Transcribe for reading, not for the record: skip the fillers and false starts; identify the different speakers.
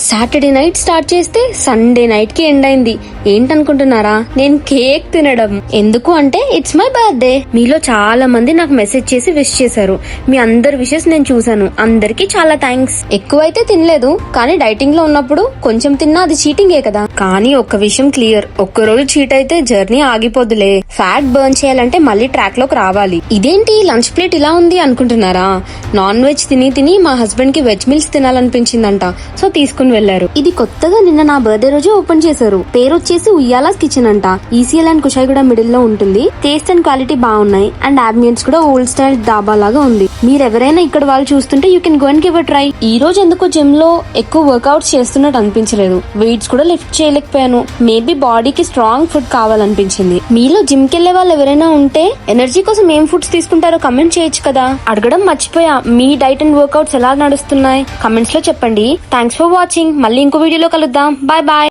Speaker 1: Saturday night start చేస్తే Sunday night కి end అయింది. ఏంటనుకుంటున్నారా? నేను కేక్ తినడం. ఎందుకు అంటే ఇట్స్ మై బర్త్డే. మీలో చాలా మంది నాకు మెసేజ్ చేసి విష్ చేశారు. మీ అందరి విషెస్ నేను చూసాను. అందరికి చాలా థ్యాంక్స్. ఎక్కువైతే తినలేదు, కానీ డైటింగ్ లో ఉన్నప్పుడు కొంచెం తిన్నా అది చీటింగే కదా. కానీ ఒక్క విషయం క్లియర్, ఒక్కరోజు చీట్ అయితే జర్నీ ఆగిపోదులే. ఫ్యాట్ బర్న్ చేయాలంటే మళ్ళీ ట్రాక్ లోకి రావాలి. ఇదేంటి లంచ్ ప్లేట్ ఇలా ఉంది అనుకుంటున్నారా? నాన్ వెజ్ తిని తిని మా హస్బెండ్ కి వెజ్ మీల్స్ తినాలనిపించిందంట, సో తీసుకుని వెళ్లారు. ఇది కొత్తగా నిన్న నా బర్త్డే రోజు ఓపెన్ చేశారు. పేరు వచ్చేసి ఉయ్యాలాస్ కిచెన్ అంట. ఈసీఎల్ అండ్ కుషాయిగూడ మిడిల్ లో ఉంటుంది. టేస్ట్ అండ్ క్వాలిటీ బాగున్నాయి అండ్ అంబియన్స్ కూడా ఓల్డ్ స్టైల్ డాబా లాగా ఉంది. మీరెవరైనా ఇక్కడ వాళ్ళు చూస్తుంటే you can go and give a try. ఈ రోజు ఎందుకో జిమ్ లో ఎక్కువ వర్కౌట్స్ చేస్తున్నట్టు అనిపించలేదు. వెయిట్స్ కూడా లిఫ్ట్ చేయలేకపోయాను. మేబీ బాడీకి స్ట్రాంగ్ ఫుడ్ కావాలనిపించింది. మీలో జిమ్ కి వెళ్లే వాళ్ళు ఎవరైనా ఉంటే ఎనర్జీ కోసం ఏం ఫుడ్స్ తీసుకుంటారో కమెంట్ చేయొచ్చు కదా. అడగడం మర్చిపోయా, మీ డైట్ అండ్ వర్కౌట్స్ ఎలా నడుస్తున్నాయి కమెంట్స్ లో చెప్పండి. Thanks for watching. మళ్ళీ ఇంకో వీడియోలో కలుద్దాం. Bye bye.